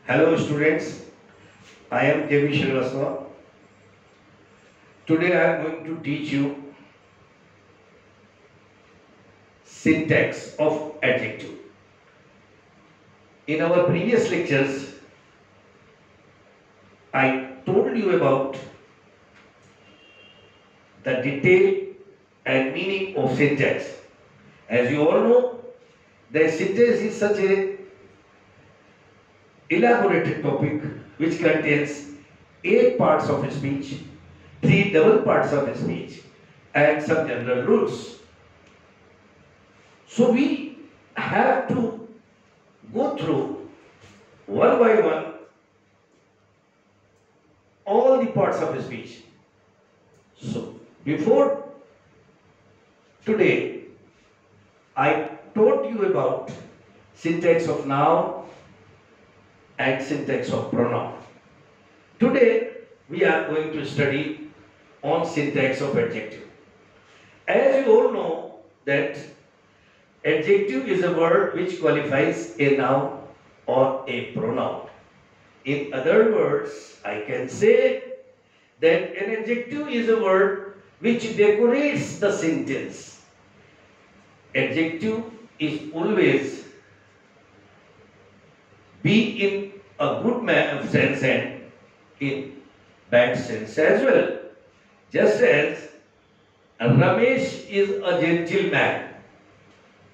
Hello students, I am K.V. Srivastava. Today I am going to teach you syntax of adjective. In our previous lectures, I told you about the detail and meaning of syntax. As you all know, the syntax is such a elaborated topic which contains 8 parts of a speech, 3 double parts of a speech, and some general rules. So we have to go through one by one all the parts of a speech. So before today, I taught you about syntax of noun and syntax of pronoun. Today we are going to study on syntax of adjective. As you all know that adjective is a word which qualifies a noun or a pronoun. In other words, I can say that an adjective is a word which decorates the sentence. Adjective is always be in a good sense and in bad sense as well. Just as Ramesh is a gentle man.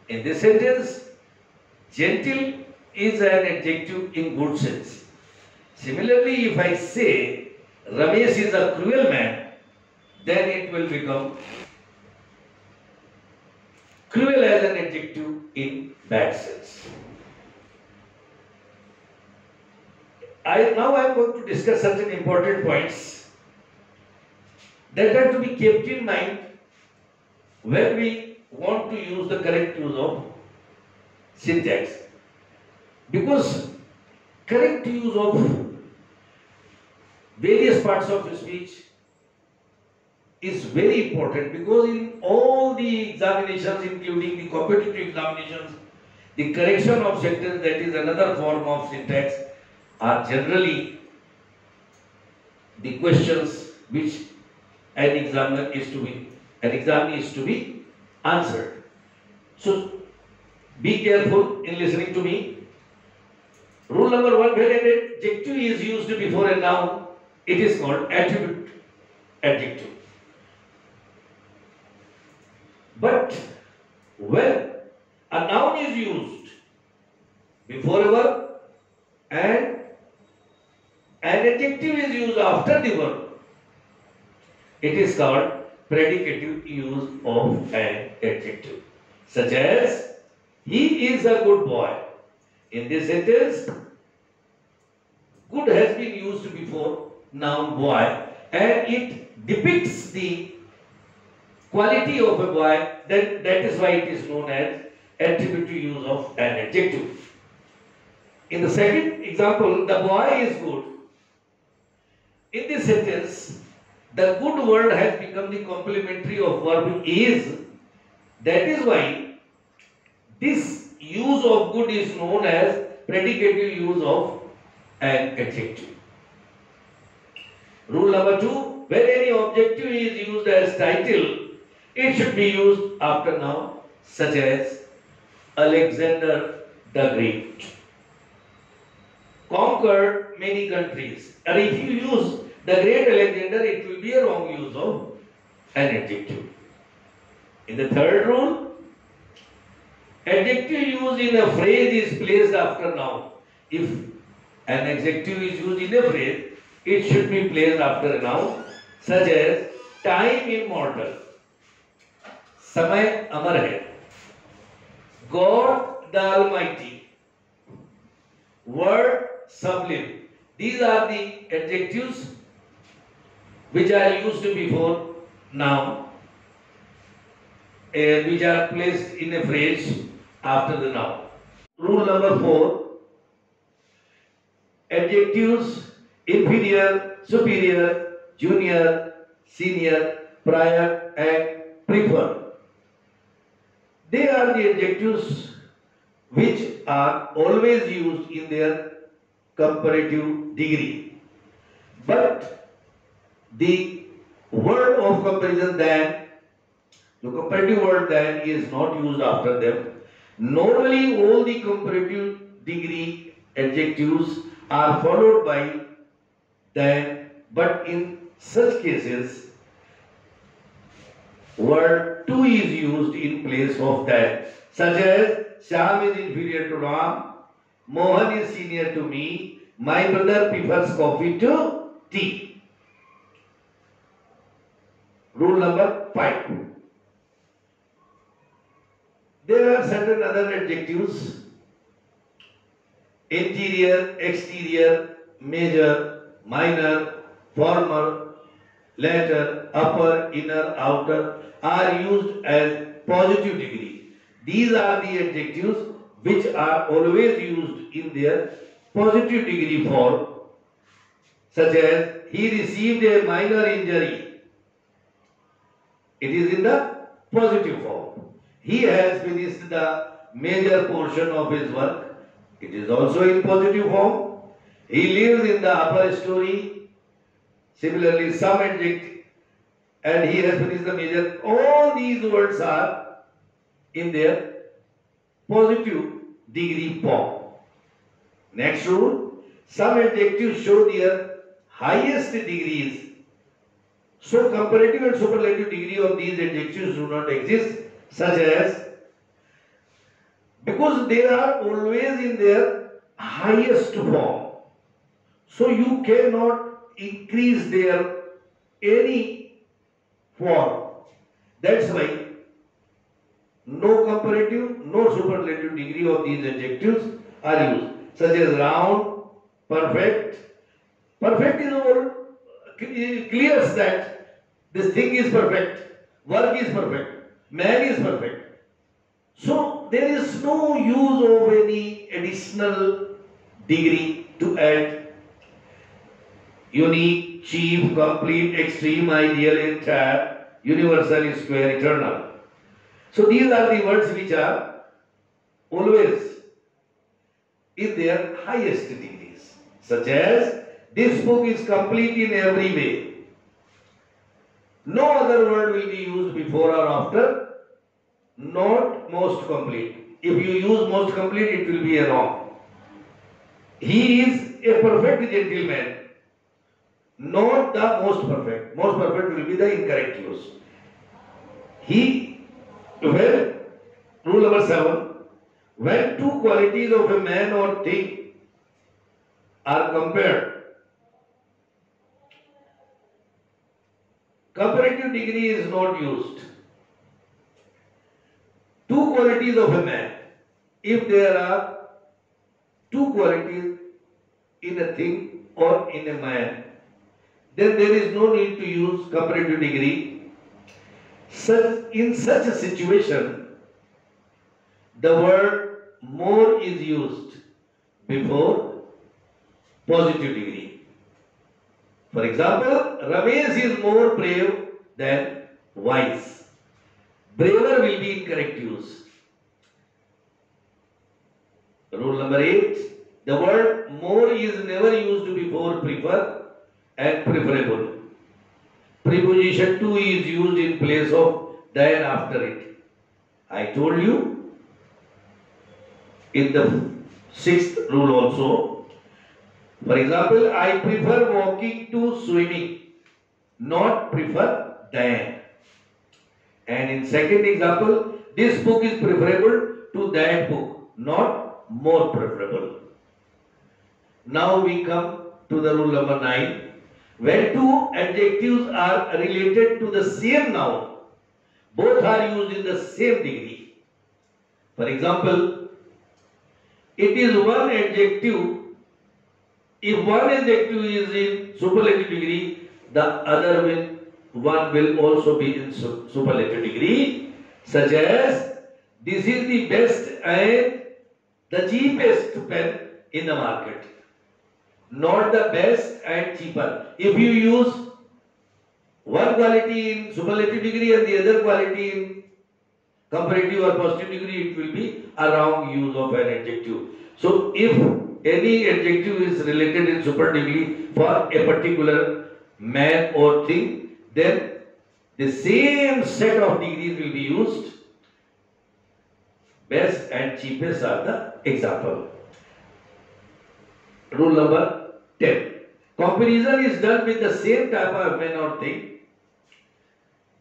In this sentence, gentle is an adjective in good sense. Similarly, if I say Ramesh is a cruel man, then it will become cruel as an adjective in bad sense. Now I am going to discuss certain important points that are to be kept in mind when we want to use the correct use of syntax. Because correct use of various parts of speech is very important, because in all the examinations, including the competitive examinations, the correction of sentence, that is another form of syntax, are generally the questions which an examiner is to be answered. So be careful in listening to me. Rule number 1, when an adjective is used before a noun, it is called attribute adjective. But when a noun is used before a verb and an adjective is used after the verb, it is called predicative use of an adjective. Such as, he is a good boy. In this sentence, good has been used before noun boy, and it depicts the quality of a boy. That is why it is known as attributive use of an adjective. In the second example, the boy is good. In this sentence, the good word has become the complementary of verb is. That is why this use of good is known as predicative use of an adjective. Rule number 2, when any objective is used as title, it should be used after noun, such as Alexander the Great conquered many countries. And if you use the great Alexander, it will be a wrong use of an adjective. In the third rule, adjective used in a phrase is placed after noun. If an adjective is used in a phrase, it should be placed after a noun, such as time immortal, समय अमर है, God the Almighty, word sublime. These are the adjectives which are used before noun and which are placed in a phrase after the noun. Rule number 4, adjectives inferior, superior, junior, senior, prior and prefer. They are the adjectives which are always used in their comparative degree. But the word of comparison than, the comparative word than is not used after them. Normally all the comparative degree adjectives are followed by than, but in such cases word to is used in place of that, such as Shyam is inferior to Ram, Mohan is senior to me, my brother prefers coffee to tea. Rule number 5. There are certain other adjectives: interior, exterior, major, minor, former, latter, upper, inner, outer are used as positive degree. These are the adjectives which are always used in their positive degree form, such as he received a minor injury. It is in the positive form. He has finished the major portion of his work. It is also in positive form. He lives in the upper story. Similarly, some adjective, and he has finished the major. All these words are in their positive degree form. Next rule, some adjectives show their highest degrees. So comparative and superlative degree of these adjectives do not exist, such as, because they are always in their highest form. So you cannot increase their any form. That's why no comparative, no superlative degree of these adjectives are used, such as round, perfect. Perfect is over, clears that this thing is perfect, work is perfect, man is perfect. So there is no use of any additional degree to add: unique, chief, complete, extreme, ideal, entire, universal, square, eternal. So these are the words which are always in their highest degrees, such as this book is complete in every way. No other word will be used before or after, not most complete. If you use most complete, it will be a wrong. He is a perfect gentleman, not the most perfect. Most perfect will be the incorrect use. Well, rule number 7, when two qualities of a man or thing are compared, comparative degree is not used. Two qualities of a man. If there are two qualities in a thing or in a man, then there is no need to use comparative degree. In such a situation, the word more is used before positive degree. For example, Ramesh is more brave than wise. Braver will be incorrect use. Rule number 8, the word more is never used before prefer and preferable. Preposition to is used in place of than after it. I told you in the 6th rule also. For example, I prefer walking to swimming, not prefer than. And in second example, this book is preferable to that book, not more preferable. Now we come to the rule number 9. When two adjectives are related to the same noun, both are used in the same degree. For example, it is one adjective. If one adjective is in superlative degree, the other one will also be in superlative degree, such as this is the best and the cheapest pen in the market, not the best and cheaper. If you use one quality in superlative degree and the other quality in comparative or positive degree, it will be a wrong use of an adjective. So if any adjective is related in superlatively for a particular man or thing, then the same set of degrees will be used. Best and cheapest are the example. Rule number 10. Comparison is done with the same type of man or thing.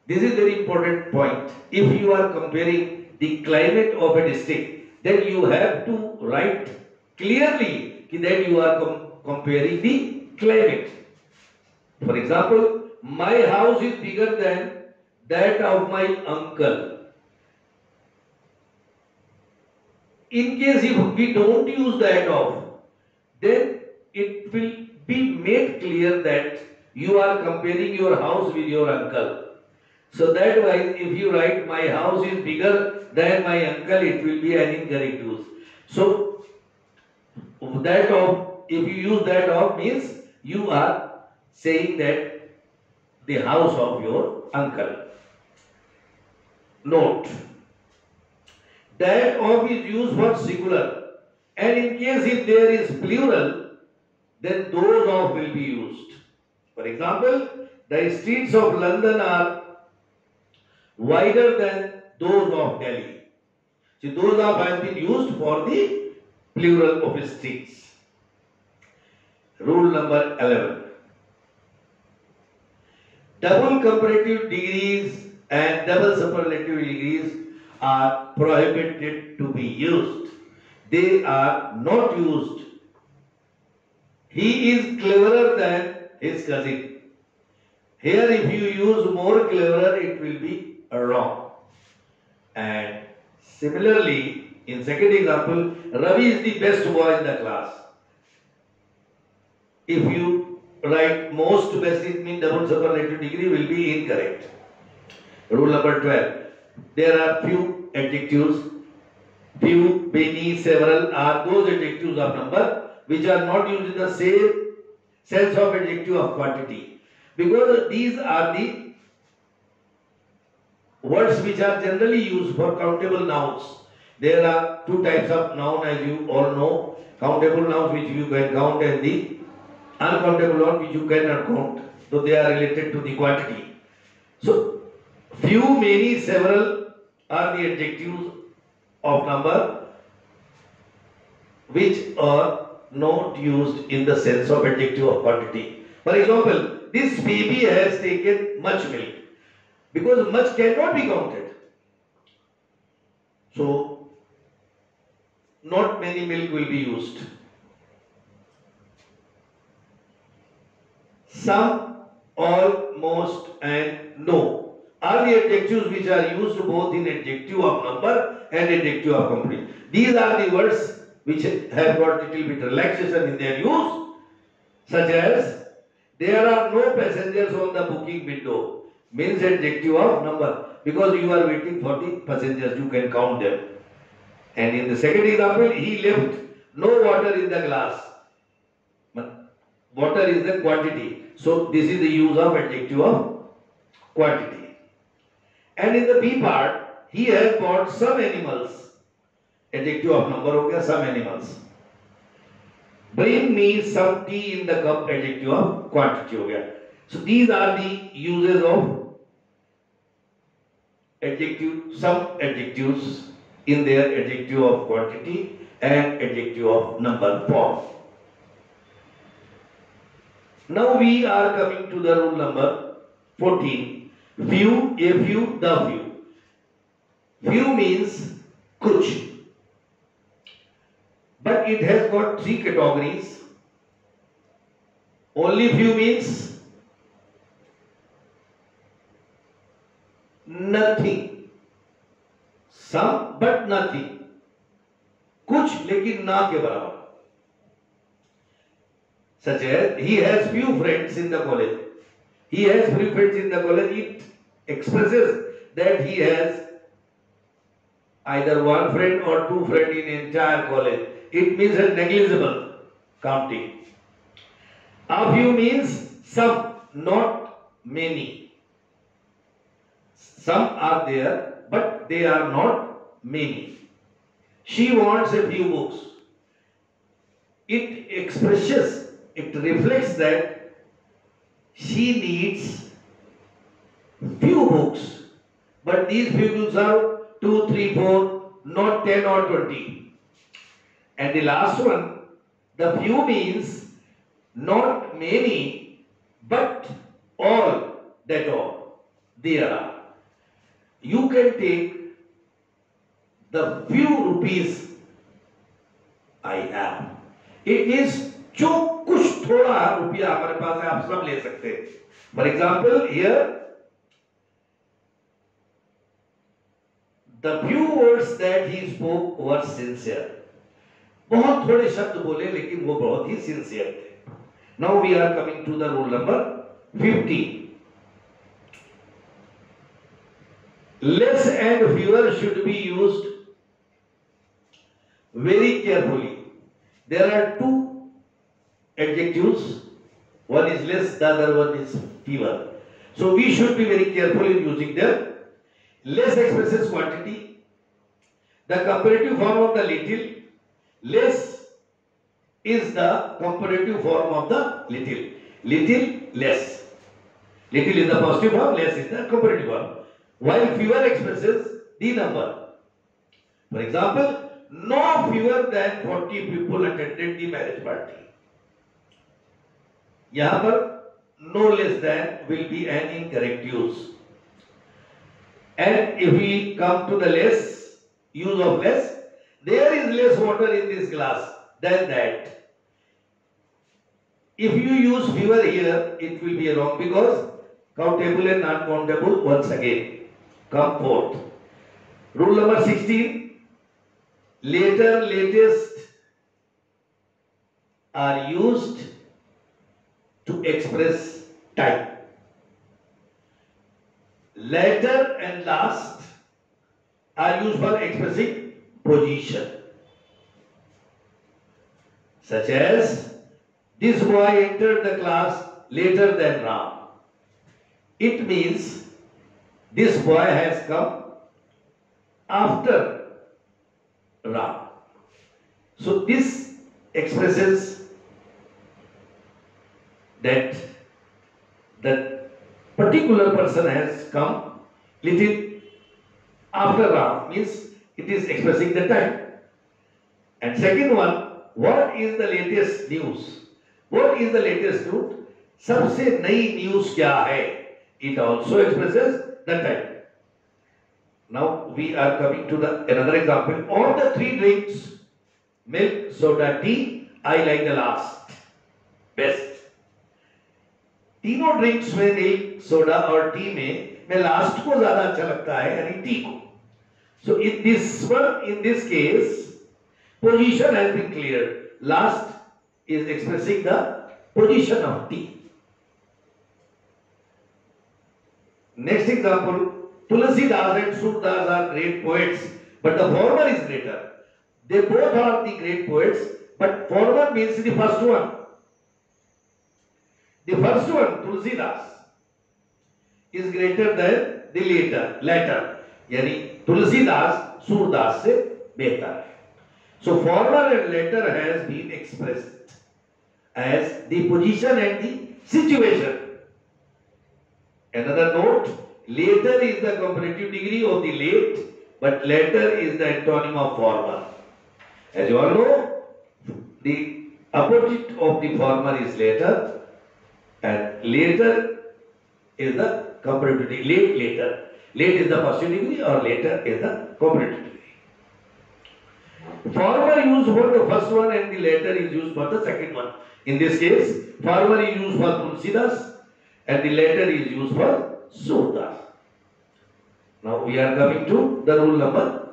This is very important point. If you are comparing the climate of a district, then you have to write clearly that you are comparing the climate. For example, my house is bigger than that of my uncle. In case if we don't use that of, then it will be made clear that you are comparing your house with your uncle. So that why if you write my house is bigger than my uncle, it will be an incorrect use. So that of, if you use that of means you are saying that the house of your uncle. Note, that of is used for singular, and in case if there is plural, then those of will be used. For example, the streets of London are wider than those of Delhi. See, those of has been used for the plural of streets. Rule number 11. Double comparative degrees and double superlative degrees are prohibited to be used. They are not used. He is cleverer than his cousin. Here if you use more cleverer, it will be wrong. And similarly, in second example, Ravi is the best boy in the class. If you write most best, it means double superlative degree will be incorrect. Rule number 12. There are few adjectives. Few, many, several are those adjectives of number which are not used in the same sense of adjective of quantity. Because these are the words which are generally used for countable nouns. There are two types of noun as you all know. Countable nouns which you can count and the uncountable nouns which you cannot count. So they are related to the quantity. So few, many, several are the adjectives of number which are not used in the sense of adjective of quantity. For example, this baby has taken much milk, because much cannot be counted. So, not many milk will be used. Some, all, most and no are the adjectives which are used both in adjective of number and adjective of company. These are the words which have got little bit relaxation in their use, such as there are no passengers on the booking window, means adjective of number, because you are waiting for the passengers, you can count them. And in the second example, he left no water in the glass. Water is the quantity. So this is the use of adjective of quantity. And in the B part, he has bought some animals. Adjective of number हो गया, some animals. Bring me some tea in the cup, adjective of quantity हो गया. So these are the uses of adjective, some adjectives in their adjective of quantity and adjective of number form. Now we are coming to the rule number 14. Few, a few, the few. Few means kuch. But it has got three categories. Only few means nothing. Some but nothing. कुछ लेकिन ना के बराबर. Such as he has few friends in the college. He has few friends in the college. It expresses that he has either one friend or two friends in entire college. It means a negligible counting. A few means some, not many. Some are there, but they are not many. She wants a few books. it expresses, it reflects that she needs few books, but these few books are 2, 3, 4, not 10 or 20. And the last one, the few means not many, but all, that all, there are. You can take the few rupees I have. It is जो कुछ थोड़ा रुपया हमारे पास है, आप सब ले सकते हैं. For example, here the few words that he spoke were sincere. बहुत थोड़े शब्द बोले लेकिन वो बहुत ही sincere थे. Now we are coming to the rule number 50. Less and fewer should be used very carefully. There are two adjectives. One is less, the other one is fewer. So we should be very careful in using them. Less expresses quantity. The comparative form of the little. Less is the comparative form of the little. Little, less. Little is the positive form, less is the comparative form. While fewer expresses the number. For example, no fewer than 40 people attended the marriage party. यहाँ पर no less than will be an incorrect use. And if we come to the less, use of less, there is less water in this glass than that. If you use fewer here, it will be wrong because countable and non-countable once again come forth. Rule number 16, later, latest are used to express time. Later and last are used for expressing position. Such as, this boy entered the class later than Ram. It means this boy has come after Ram. So this expresses that the particular person has come little after Ram, means it is expressing the time. And second one, what is the latest news? What is the latest news? सबसे नई news क्या है? It also expresses the time. Now we are coming to another example. All the three drinks, milk, soda, tea, I like the last best. तीनों drinks में milk, soda और T में मैं last को ज्यादा अच्छा लगता है, यानी टी को. So in this case, position has been cleared. Last is expressing the position of tea. Next example, Tulsidas and Surdas are great poets, but the former is greater. They both are the great poets, but former means the first one. The first one, Tulsidas, is greater than the latter. Yani Tulsidas, Surdas se behtar hai. So former and later has been expressed as the position and the situation. Another note, later is the comparative degree of the late, but later is the antonym of former. As you all know, the opposite of the former is later, and later is the comparative degree. Later. Late is the positive degree or later is the comparative degree. Former used for the first one and the later is used for the second one. In this case, former is used for Tulsidas and the later is used for Surdas. Now we are coming to the rule number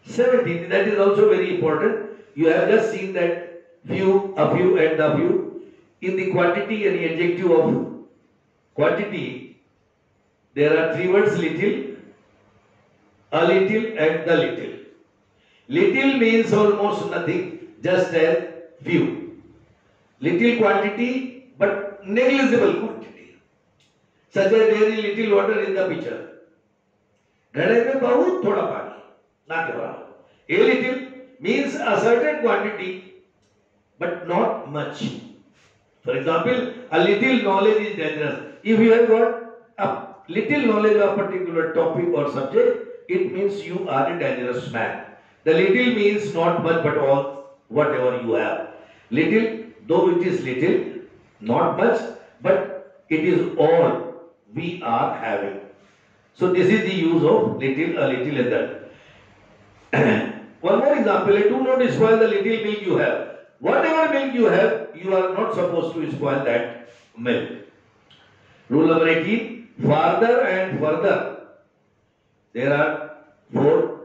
17. That is also very important. You have just seen that few, a few and the few. In the quantity and the adjective of quantity, there are three words: little, a little and the little. Little means almost nothing, just as few. Little quantity but negligible quantity. Such as very little water in the pitcher. घड़े में बहुत थोड़ा पानी, ना के बराबर. A little means a certain quantity but not much. For example, a little knowledge is dangerous. If you have got a little knowledge of a particular topic or subject, it means you are a dangerous man. The little means not much but all, whatever you have. Little, though it is little, not much, but it is all we are having. So this is the use of little, a little, and that. One more example, do not spoil the little milk you have. Whatever milk you have, you are not supposed to spoil that milk. Rule number 18, farther and further. There are 4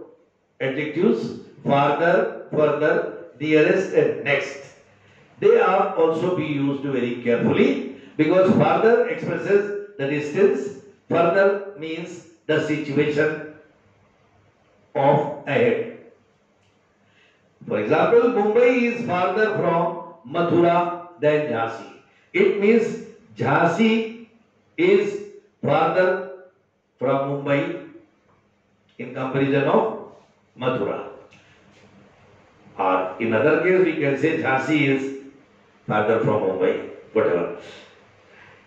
adjectives, farther, further, nearest and next. They are also be used very carefully because farther expresses the distance, further means the situation of ahead. For example, Mumbai is farther from Mathura than Jhansi. It means Jhansi is farther from Mumbai in comparison of Mathura. Or in other case, we can say Jhansi is farther from Mumbai, whatever.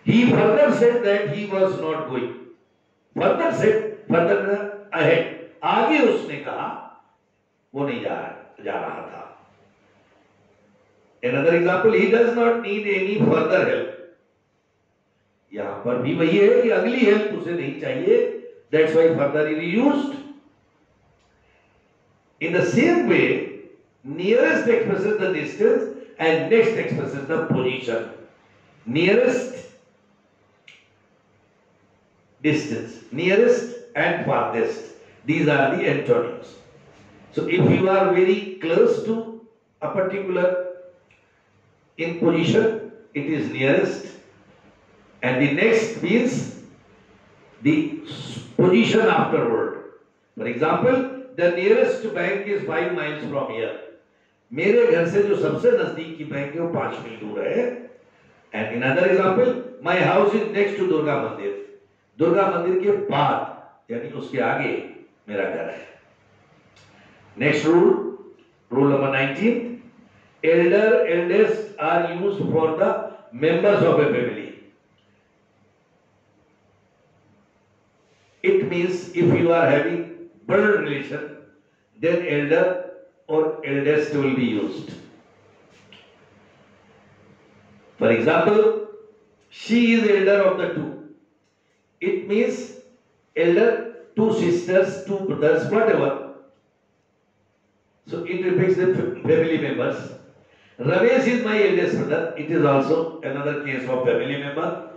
He further said that he was not going. Further said, further ahead. आगे उसने कहा वो नहीं जा रहा था. Another example, he does not need any further help. यहाँ पर भी वही है कि अगली हेल्प उसे नहीं चाहिए. That's why further is used. In the same way, nearest expresses the distance and next expresses the position. Nearest, distance, nearest and farthest. These are the antonyms. So if you are very close to a particular in position, it is nearest, and the next means the position afterward. For example, the nearest bank is 5 miles from here. मेरे घर से जो सबसे नजदीकी bank है वो 5 मील दूर है. And in another example, my house is next to Durga मंदिर. दुर्गा मंदिर के बाद यानी उसके आगे मेरा घर है. Next rule, rule number 19. Elder, eldest are used for the members of a family. It means if you are having blood relation, then elder or eldest will be used. For example, she is elder of the 2. It means elder, 2 sisters, 2 brothers, whatever. So it depicts the family members. Ramesh is my eldest brother. It is also another case of family member.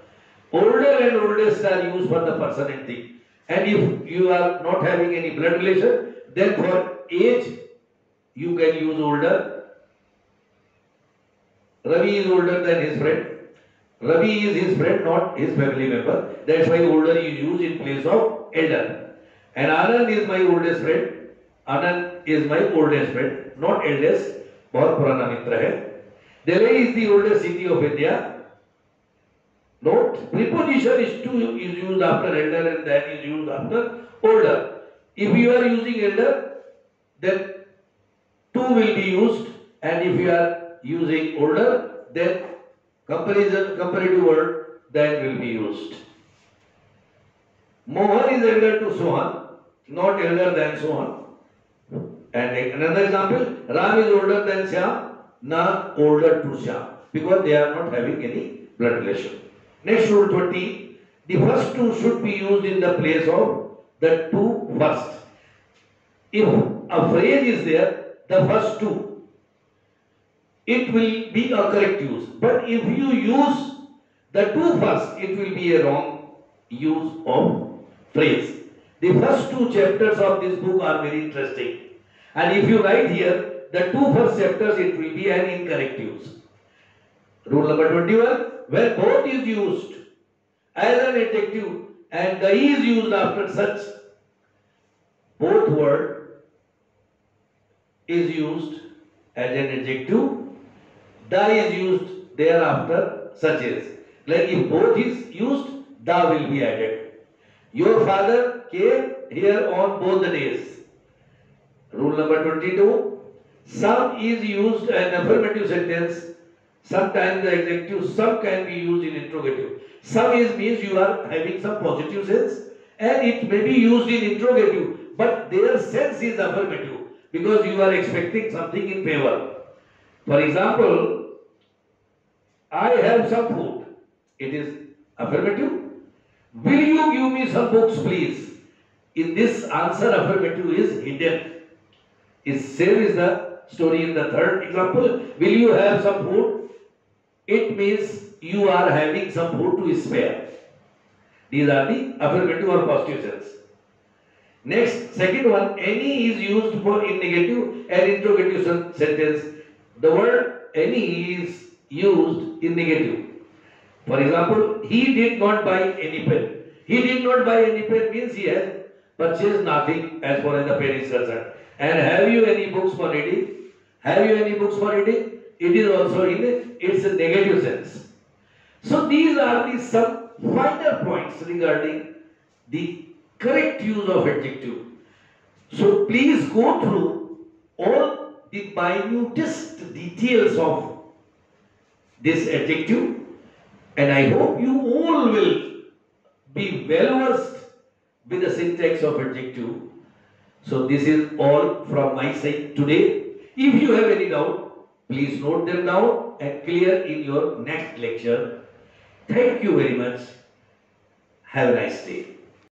Older and oldest are used for the person and thing. And if you are not having any blood relation, then for age, you can use older. Ravi is older than his friend. Ravi is his friend, not his family member. That's why older is used in place of elder. And Anand is my oldest friend. Anand is my oldest friend, not eldest. बहुत पुराना मित्र है. Delhi is the oldest city of India. Note, preposition is to is used after elder and then is used after older. If you are using elder, then to will be used, and if you are using older, then comparative word then will be used. Mohan is elder to Sohan, not elder than Sohan. And another example, Ram is older than Shyam, not older to Shyam, because they are not having any blood relation. Next rule 20, the first 2 should be used in the place of the 2 first. If a phrase is there, the first 2, it will be a correct use. But if you use the 2 first, it will be a wrong use of phrase. The first 2 chapters of this book are very interesting. And if you write here, the 2 first chapters, it will be an incorrect use. Rule number 21, where both is used as an adjective and the is used after such, both word is used as an adjective, the is used thereafter such as. Like if both is used, the will be added. Your father came here on both the days. Rule number 22, Some is used an affirmative sentence. Sometimes the adjective some can be used in interrogative. Some is means you are having some positive sense and it may be used in interrogative, but their sense is affirmative because you are expecting something in favor. For example, I have some food. It is affirmative. Will you give me some books, please? In this answer, affirmative is hidden. Same is the story in the third example. Will you have some food? It means you are having some food to spare. These are the affirmative or positive sense. Next, second one, any is used for in negative and interrogative sentence. The word any is used in negative. For example, he did not buy any pen. He did not buy any pen means he has purchased nothing as far as the pen is concerned. And have you any books for reading? Have you any books for reading? It is also in its a negative sense. So these are the some finer points regarding the correct use of adjective. So please go through all the minutest details of this adjective, and I hope you all will be well versed with the syntax of adjective. So this is all from my side today. If you have any doubt, please note them down and clear in your next lecture. Thank you very much. Have a nice day.